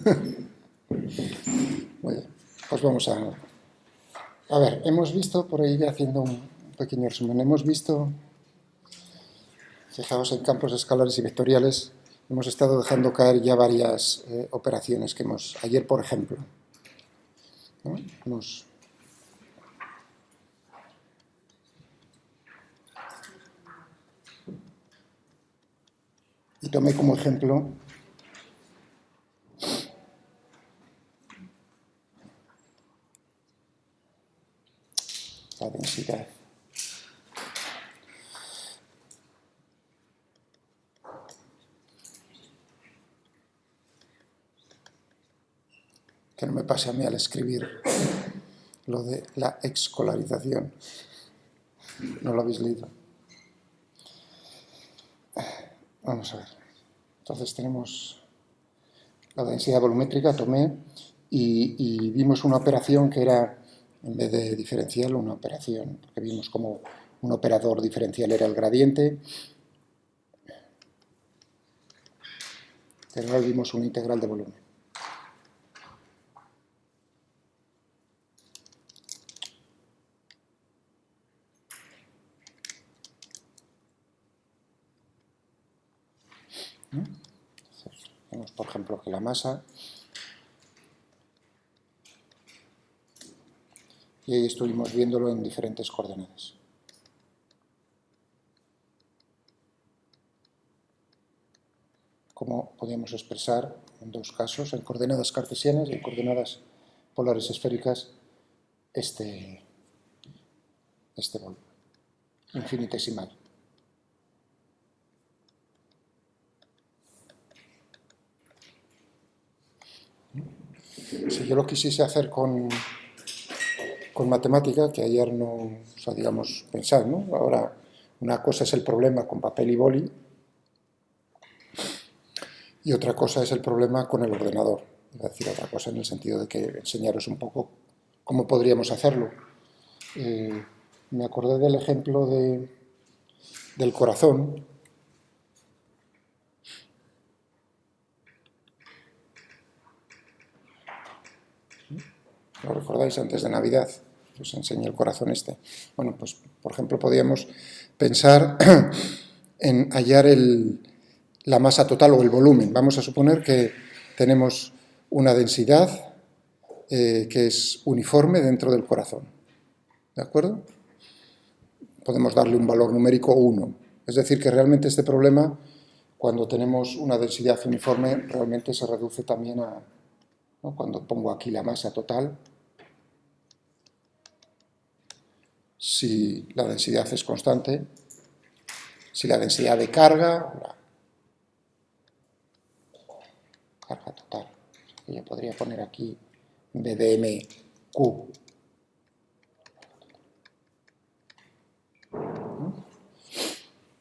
Muy bien, pues vamos a ver, hemos visto, por ahí haciendo un pequeño resumen, hemos visto, fijaos en campos escalares y vectoriales, hemos estado dejando caer ya varias operaciones que ayer por ejemplo, ¿no? Y tomé como ejemplo la densidad. Que no me pase a mí al escribir lo de la escolarización. ¿No lo habéis leído? Vamos a ver. Entonces tenemos la densidad volumétrica, tomé, y vimos una operación que era, en vez de diferencial, una operación, que vimos como un operador diferencial era el gradiente. Pero ahora vimos una integral de volumen. Vemos, por ejemplo, que la masa, y ahí estuvimos viéndolo en diferentes coordenadas. Cómo podíamos expresar en dos casos, en coordenadas cartesianas y en coordenadas polares esféricas, este volumen infinitesimal. Si yo lo quisiese hacer con matemática, que ayer no, o sea, digamos, pensar, ¿no? Ahora, una cosa es el problema con papel y boli y otra cosa es el problema con el ordenador. Es decir, otra cosa en el sentido de que enseñaros un poco cómo podríamos hacerlo. Me acordé del ejemplo del corazón. ¿Lo recordáis? Antes de Navidad os enseñé el corazón este. Bueno, pues por ejemplo podríamos pensar en hallar la masa total o el volumen. Vamos a suponer que tenemos una densidad que es uniforme dentro del corazón. ¿De acuerdo? Podemos darle un valor numérico 1. Es decir, que realmente este problema, cuando tenemos una densidad uniforme, realmente se reduce también a, ¿no? Cuando pongo aquí la masa total, si la densidad es constante, si la densidad de carga, la carga total, yo podría poner aquí en vez de mq,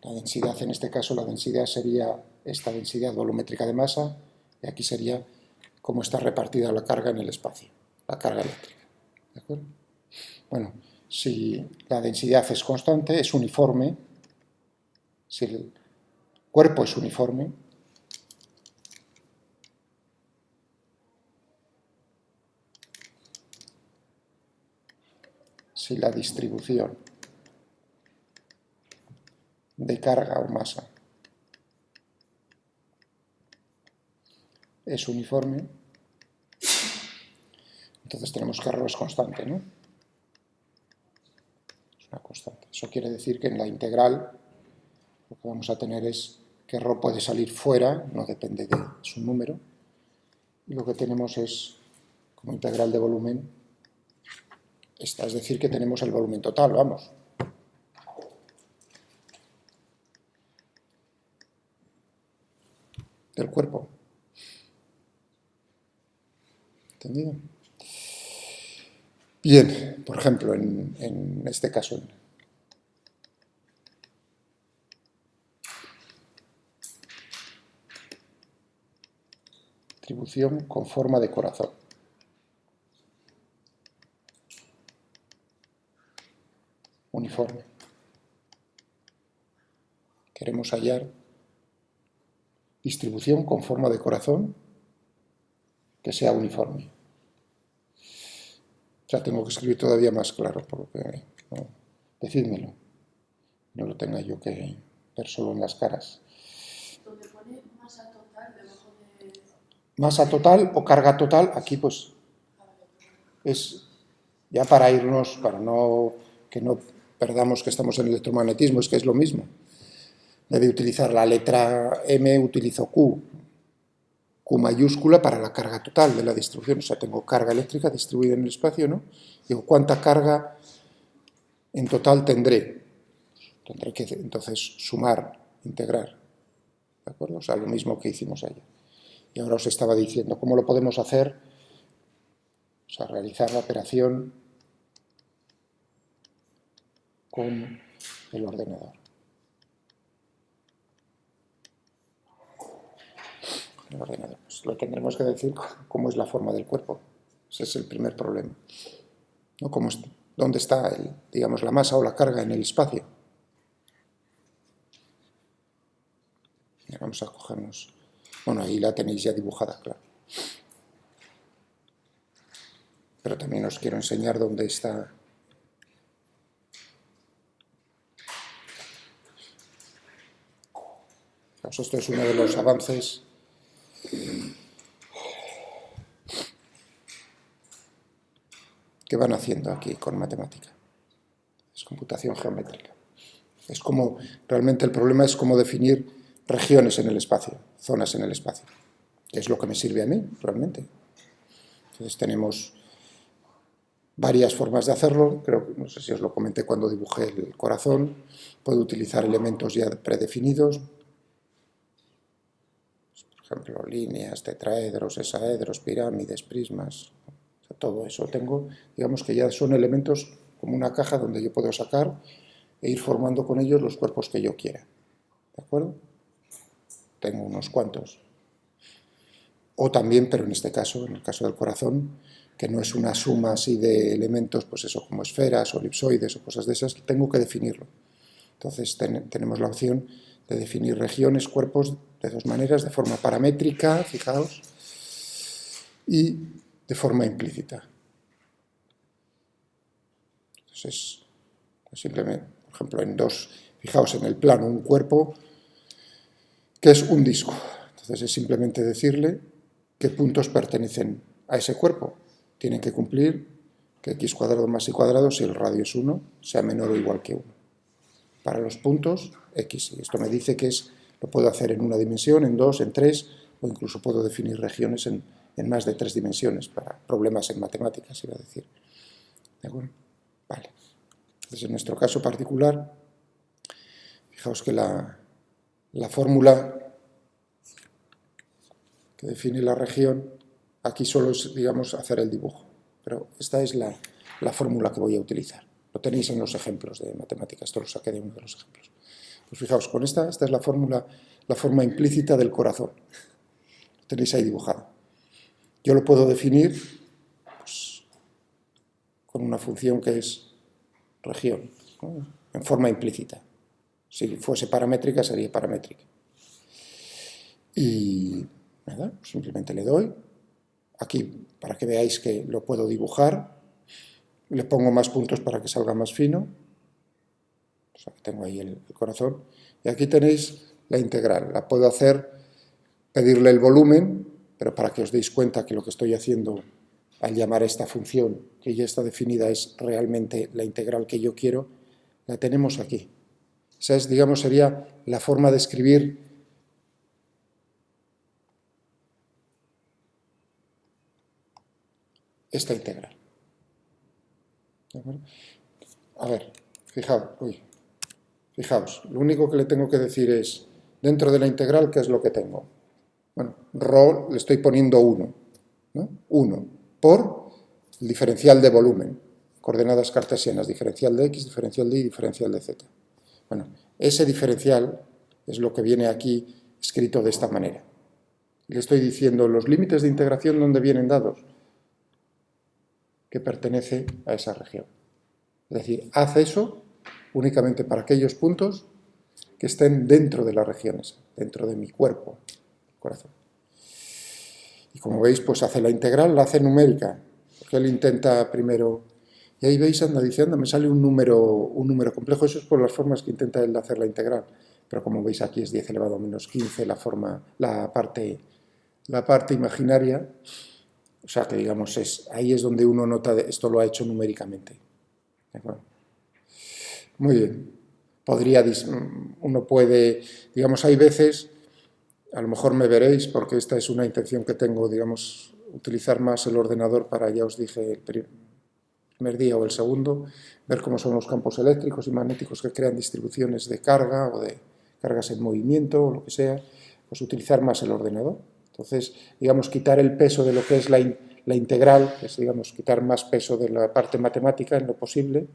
la densidad, en este caso la densidad sería esta densidad volumétrica de masa, y aquí sería cómo está repartida la carga en el espacio, la carga eléctrica. ¿De acuerdo? Bueno, si la densidad es constante, es uniforme, si el cuerpo es uniforme, si la distribución de carga o masa es uniforme, entonces tenemos que ρ es constante, ¿no? Es una constante. Eso quiere decir que en la integral lo que vamos a tener es que ρ puede salir fuera, no depende de su número, y lo que tenemos es, como integral de volumen, esta, es decir, que tenemos el volumen total, vamos. Del cuerpo. ¿Entendido? Bien, por ejemplo, en este caso, distribución con forma de corazón. Uniforme. Queremos hallar distribución con forma de corazón que sea uniforme. O sea, tengo que escribir todavía más claro, por lo que no, decídmelo. No lo tenga yo que ver solo en las caras. Donde pone masa total debajo de... Masa total o carga total, aquí pues es ya para irnos, para que no perdamos que estamos en electromagnetismo, es que es lo mismo. En vez de utilizar la letra M, utilizo Q. Q mayúscula para la carga total de la distribución. O sea, tengo carga eléctrica distribuida en el espacio, ¿no? Digo, ¿cuánta carga en total tendré? Tendré que entonces sumar, integrar. ¿De acuerdo? O sea, lo mismo que hicimos ayer. Y ahora os estaba diciendo, ¿cómo lo podemos hacer? O sea, realizar la operación con el ordenador. El ordenador. Pues lo tendremos que decir cómo es la forma del cuerpo. Ese es el primer problema. ¿No? ¿Dónde está, digamos, la masa o la carga en el espacio? Vamos a cogernos... Bueno, ahí la tenéis ya dibujada, claro. Pero también os quiero enseñar dónde está... Pues esto es uno de los avances que van haciendo aquí con matemática. Es computación geométrica. Es como, realmente el problema es cómo definir regiones en el espacio, zonas en el espacio, que es lo que me sirve a mí, realmente. Entonces tenemos varias formas de hacerlo, creo que, no sé si os lo comenté cuando dibujé el corazón, puedo utilizar elementos ya predefinidos, por ejemplo, líneas, tetraedros, hexaedros, pirámides, prismas, o sea, todo eso tengo, digamos que ya son elementos como una caja donde yo puedo sacar e ir formando con ellos los cuerpos que yo quiera, ¿de acuerdo? Tengo unos cuantos. O también, pero en este caso, en el caso del corazón, que no es una suma así de elementos, pues eso, como esferas o elipsoides o cosas de esas, tengo que definirlo. Entonces tenemos la opción de definir regiones, cuerpos, de dos maneras, de forma paramétrica, fijaos, y de forma implícita. Entonces, simplemente, por ejemplo, fijaos en el plano, un cuerpo que es un disco. Entonces es simplemente decirle qué puntos pertenecen a ese cuerpo. Tienen que cumplir que x cuadrado más y cuadrado, si el radio es 1, sea menor o igual que 1. Para los puntos, x. Y esto me dice que lo puedo hacer en una dimensión, en dos, en tres, o incluso puedo definir regiones en más de 3 dimensiones, para problemas en matemáticas, iba a decir. ¿De acuerdo? Vale. Entonces, en nuestro caso particular, fijaos que la fórmula que define la región, aquí solo es, digamos, hacer el dibujo. Pero esta es la fórmula que voy a utilizar. Lo tenéis en los ejemplos de matemáticas, esto lo saqué de uno de los ejemplos. Pues fijaos, con esta es la fórmula, la forma implícita del corazón. Lo tenéis ahí dibujado. Yo lo puedo definir pues, con una función que es región, ¿no? En forma implícita. Si fuese paramétrica, sería paramétrica. Y nada, simplemente le doy. Aquí, para que veáis que lo puedo dibujar, le pongo más puntos para que salga más fino. O sea, que tengo ahí el corazón. Y aquí tenéis la integral. La puedo hacer, pedirle el volumen, pero para que os deis cuenta que lo que estoy haciendo al llamar a esta función, que ya está definida, es realmente la integral que yo quiero, la tenemos aquí. Esa es, digamos, sería la forma de escribir esta integral. ¿De acuerdo? A ver, fijaos, lo único que le tengo que decir es, dentro de la integral, ¿qué es lo que tengo? Bueno, ρ le estoy poniendo 1, ¿no? 1 por el diferencial de volumen, coordenadas cartesianas, diferencial de x, diferencial de y, diferencial de z. Bueno, ese diferencial es lo que viene aquí escrito de esta manera. Le estoy diciendo los límites de integración donde vienen dados, que pertenece a esa región. Es decir, haz eso únicamente para aquellos puntos que estén dentro de las regiones, dentro de mi cuerpo, corazón. como veis, pues hace la integral, la hace numérica, porque él intenta primero, y ahí veis, anda diciendo, me sale un número complejo, eso es por las formas que intenta él hacer la integral, pero como veis aquí es 10 elevado a menos 15 la parte imaginaria, o sea que digamos, ahí es donde uno nota, esto lo ha hecho numéricamente. ¿De acuerdo? Muy bien. Uno puede, digamos, hay veces, a lo mejor me veréis, porque esta es una intención que tengo, digamos, utilizar más el ordenador para, ya os dije, el primer día o el segundo, ver cómo son los campos eléctricos y magnéticos que crean distribuciones de carga o de cargas en movimiento o lo que sea, pues utilizar más el ordenador. Entonces, digamos, quitar el peso de lo que es la integral, que es, digamos, quitar más peso de la parte matemática en lo posible,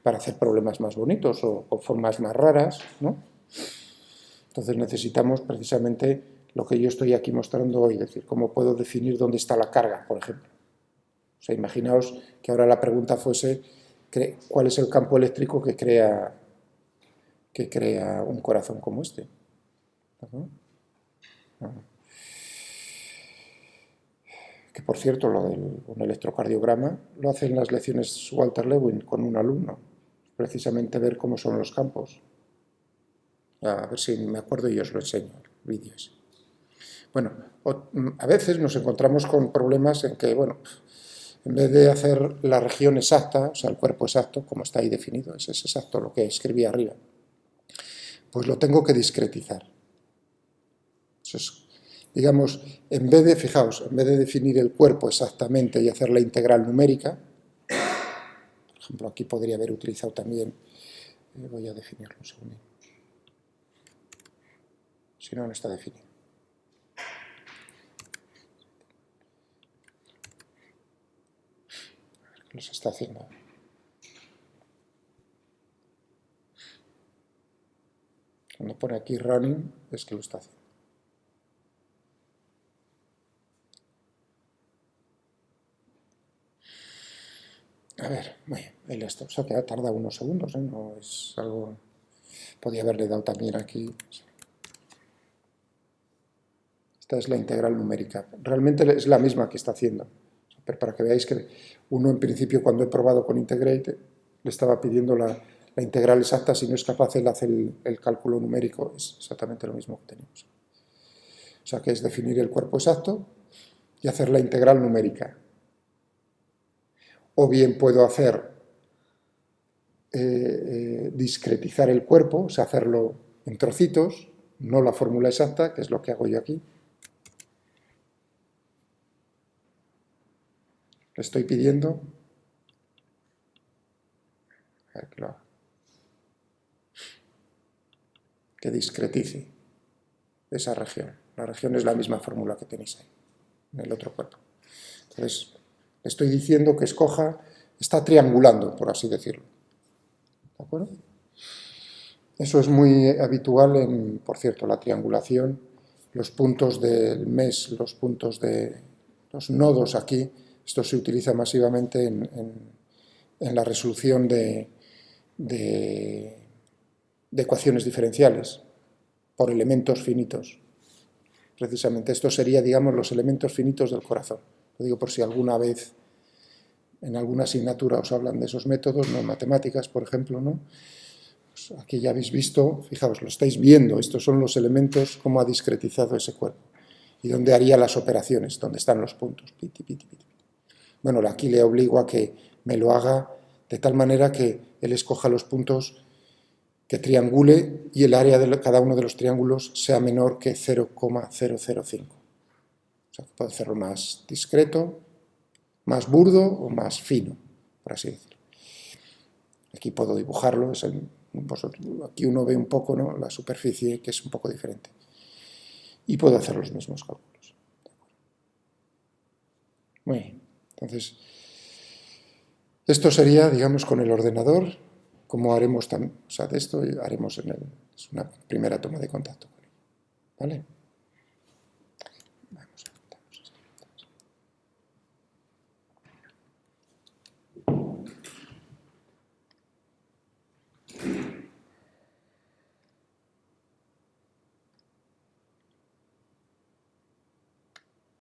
para hacer problemas más bonitos o con formas más raras, ¿no? Entonces necesitamos precisamente lo que yo estoy aquí mostrando hoy, es decir, cómo puedo definir dónde está la carga, por ejemplo. O sea, imaginaos que ahora la pregunta fuese ¿cuál es el campo eléctrico que crea un corazón como este? ¿No? Que por cierto, lo del un electrocardiograma lo hacen las lecciones Walter Lewin con un alumno, precisamente ver cómo son los campos. A ver si me acuerdo y os lo enseño, el vídeo ese. Bueno, a veces nos encontramos con problemas en que, bueno, en vez de hacer la región exacta, o sea, el cuerpo exacto, como está ahí definido, es exacto lo que escribí arriba, pues lo tengo que discretizar. Eso es, digamos, fijaos, en vez de definir el cuerpo exactamente y hacer la integral numérica, por ejemplo, aquí podría haber utilizado también, voy a definirlo un segundo. Si no, no está definido. ¿Qué se está haciendo? Cuando pone aquí running, es que lo está haciendo. A ver, bueno, ahí está. O sea, que tarda unos segundos, ¿eh? No es algo... Podría haberle dado también aquí. Esta es la integral numérica. Realmente es la misma que está haciendo. Pero para que veáis que uno, en principio, cuando he probado con Integrate, le estaba pidiendo la integral exacta. Si no es capaz, él hace el cálculo numérico. Es exactamente lo mismo que tenemos. O sea, que es definir el cuerpo exacto y hacer la integral numérica. O bien puedo hacer discretizar el cuerpo, o sea, hacerlo en trocitos, no la fórmula exacta, que es lo que hago yo aquí. Le estoy pidiendo que discretice esa región. La región es la misma fórmula que tenéis ahí, en el otro cuerpo. Entonces, le estoy diciendo que escoja, está triangulando, por así decirlo. ¿De acuerdo? Eso es muy habitual en, por cierto, la triangulación, los puntos del mes, los puntos de los nodos aquí, esto se utiliza masivamente en la resolución de ecuaciones diferenciales por elementos finitos. Precisamente esto sería, digamos, los elementos finitos del corazón. Lo digo por si alguna vez en alguna asignatura os hablan de esos métodos, no en matemáticas, por ejemplo, ¿no? Pues aquí ya habéis visto, fijaos, lo estáis viendo, estos son los elementos, cómo ha discretizado ese cuerpo. Y dónde haría las operaciones, dónde están los puntos. Piti, piti, piti. Bueno, aquí le obligo a que me lo haga de tal manera que él escoja los puntos que triangule y el área de cada uno de los triángulos sea menor que 0,005. O sea, puedo hacerlo más discreto, más burdo o más fino, por así decirlo. Aquí puedo dibujarlo, aquí uno ve un poco, ¿no?, la superficie, que es un poco diferente. Y puedo hacer los mismos cálculos. Muy bien. Entonces, esto sería, digamos, con el ordenador, como haremos también, o sea, de esto haremos es una primera toma de contacto con él, ¿vale?